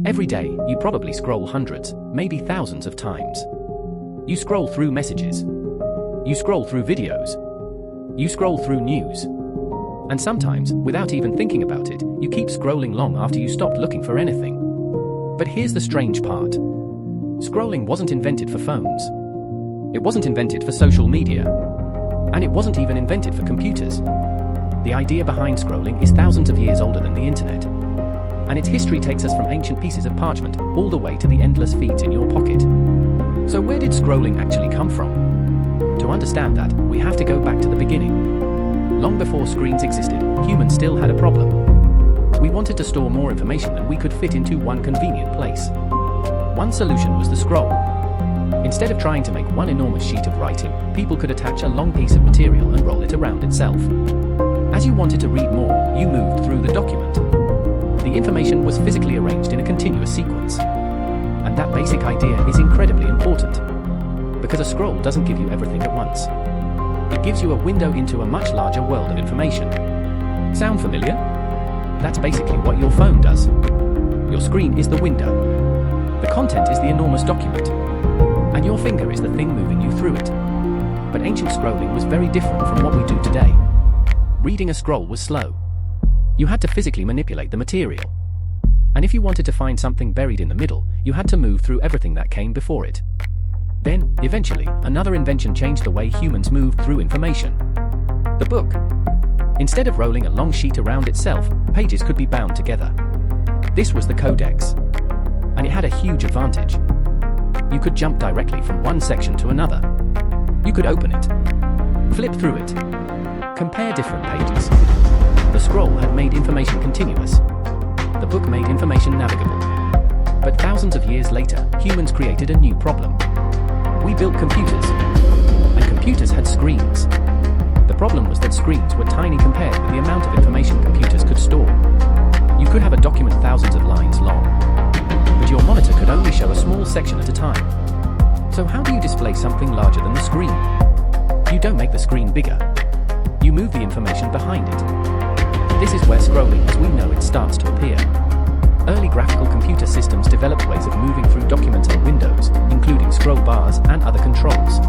Every day, you probably scroll hundreds, maybe thousands of times. You scroll through messages. You scroll through videos. You scroll through news. And sometimes, without even thinking about it, you keep scrolling long after you stopped looking for anything. But here's the strange part. Scrolling wasn't invented for phones. It wasn't invented for social media. And it wasn't even invented for computers. The idea behind scrolling is thousands of years older than the internet. And its history takes us from ancient pieces of parchment all the way to the endless feeds in your pocket. So where did scrolling actually come from? To understand that, we have to go back to the beginning. Long before screens existed, humans still had a problem. We wanted to store more information than we could fit into one convenient place. One solution was the scroll. Instead of trying to make one enormous sheet of writing, people could attach a long piece of material and roll it around itself. As you wanted to read more, you moved through the document. The information was physically arranged in a continuous sequence. And that basic idea is incredibly important. Because a scroll doesn't give you everything at once. It gives you a window into a much larger world of information. Sound familiar? That's basically what your phone does. Your screen is the window. The content is the enormous document. And your finger is the thing moving you through it. But ancient scrolling was very different from what we do today. Reading a scroll was slow. You had to physically manipulate the material. And if you wanted to find something buried in the middle, you had to move through everything that came before it. Then, eventually, another invention changed the way humans moved through information. The book. Instead of rolling a long sheet around itself, pages could be bound together. This was the codex. And it had a huge advantage. You could jump directly from one section to another. You could open it, flip through it, compare different pages. The scroll had made information continuous. The book made information navigable. But thousands of years later, humans created a new problem. We built computers, and computers had screens. The problem was that screens were tiny compared with the amount of information computers could store. You could have a document thousands of lines long, but your monitor could only show a small section at a time. So how do you display something larger than the screen? You don't make the screen bigger. You move the information behind it. This is where scrolling as we know it starts to appear. Early graphical computer systems developed ways of moving through documents and windows, including scroll bars and other controls.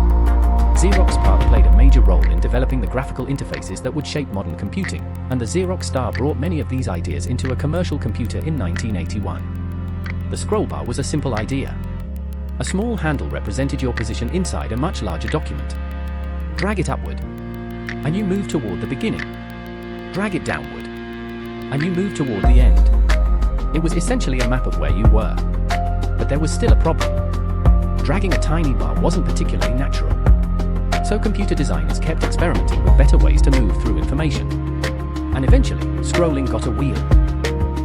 Xerox PARC played a major role in developing the graphical interfaces that would shape modern computing, and the Xerox Star brought many of these ideas into a commercial computer in 1981. The scroll bar was a simple idea. A small handle represented your position inside a much larger document. Drag it upward, and you move toward the beginning. Drag it downward, and you move toward the end. It was essentially a map of where you were. But there was still a problem. Dragging a tiny bar wasn't particularly natural. So computer designers kept experimenting with better ways to move through information. And eventually, scrolling got a wheel.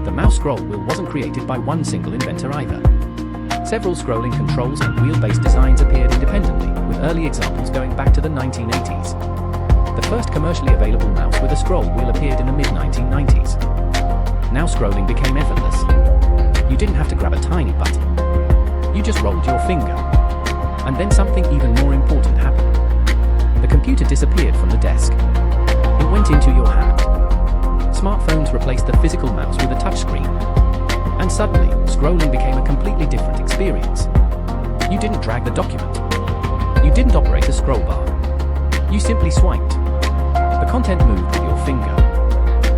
The mouse scroll wheel wasn't created by one single inventor either. Several scrolling controls and wheel-based designs appeared independently, with early examples going back to the 1980s. The first commercially available mouse with a scroll wheel appeared in the mid-1990s. Now scrolling became effortless. You didn't have to grab a tiny button. You just rolled your finger. And then something even more important happened. The computer disappeared from the desk. It went into your hand. Smartphones replaced the physical mouse with a touchscreen. And suddenly, scrolling became a completely different experience. You didn't drag the document. You didn't operate a scroll bar. You simply swiped. The content moved with your finger.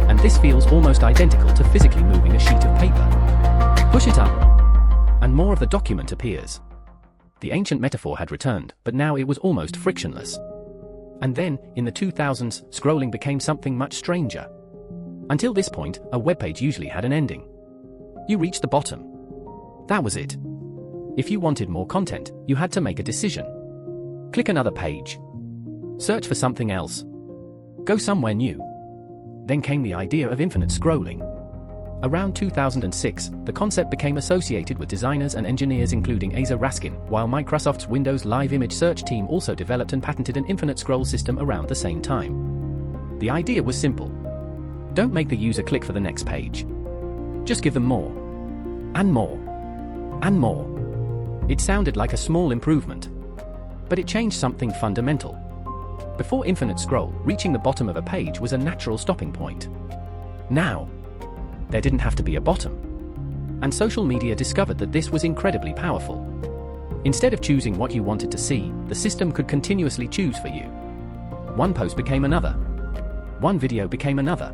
And this feels almost identical to physically moving a sheet of paper. Push it up, and more of the document appears. The ancient metaphor had returned, but now it was almost frictionless. And then, in the 2000s, scrolling became something much stranger. Until this point, a web page usually had an ending. You reached the bottom. That was it. If you wanted more content, you had to make a decision. Click another page. Search for something else. Go somewhere new. Then came the idea of infinite scrolling. Around 2006, the concept became associated with designers and engineers including Asa Raskin, while Microsoft's Windows Live Image Search team also developed and patented an infinite scroll system around the same time. The idea was simple. Don't make the user click for the next page. Just give them more. And more. And more. It sounded like a small improvement. But it changed something fundamental. Before infinite scroll, reaching the bottom of a page was a natural stopping point. Now, there didn't have to be a bottom. And social media discovered that this was incredibly powerful. Instead of choosing what you wanted to see, the system could continuously choose for you. One post became another. One video became another.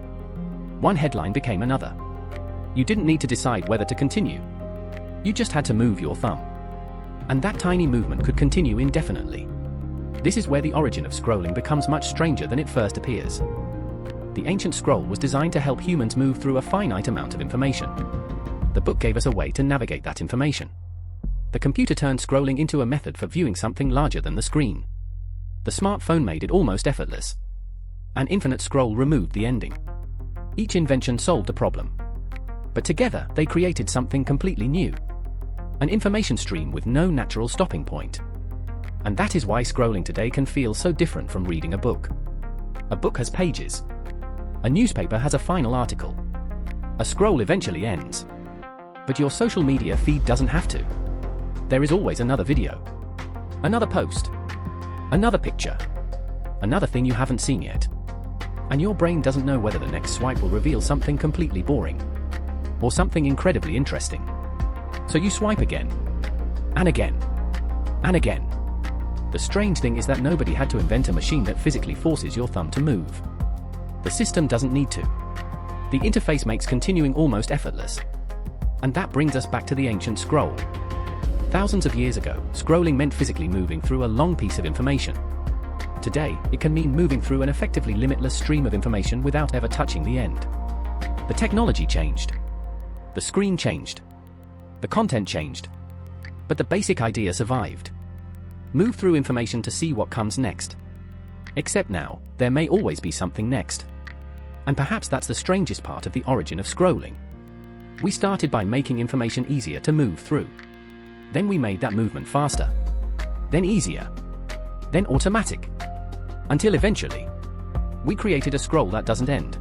One headline became another. You didn't need to decide whether to continue. You just had to move your thumb. And that tiny movement could continue indefinitely. This is where the origin of scrolling becomes much stranger than it first appears. The ancient scroll was designed to help humans move through a finite amount of information. The book gave us a way to navigate that information. The computer turned scrolling into a method for viewing something larger than the screen. The smartphone made it almost effortless. An infinite scroll removed the ending. Each invention solved a problem. But together, they created something completely new. An information stream with no natural stopping point. And that is why scrolling today can feel so different from reading a book. A book has pages. A newspaper has a final article. A scroll eventually ends. But your social media feed doesn't have to. There is always another video. Another post. Another picture. Another thing you haven't seen yet. And your brain doesn't know whether the next swipe will reveal something completely boring. Or something incredibly interesting. So you swipe again. And again. And again. The strange thing is that nobody had to invent a machine that physically forces your thumb to move. The system doesn't need to. The interface makes continuing almost effortless. And that brings us back to the ancient scroll. Thousands of years ago, scrolling meant physically moving through a long piece of information. Today, it can mean moving through an effectively limitless stream of information without ever touching the end. The technology changed. The screen changed. The content changed. But the basic idea survived. Move through information to see what comes next. Except now, there may always be something next. And perhaps that's the strangest part of the origin of scrolling. We started by making information easier to move through. Then we made that movement faster. Then easier. Then automatic. Until eventually, we created a scroll that doesn't end.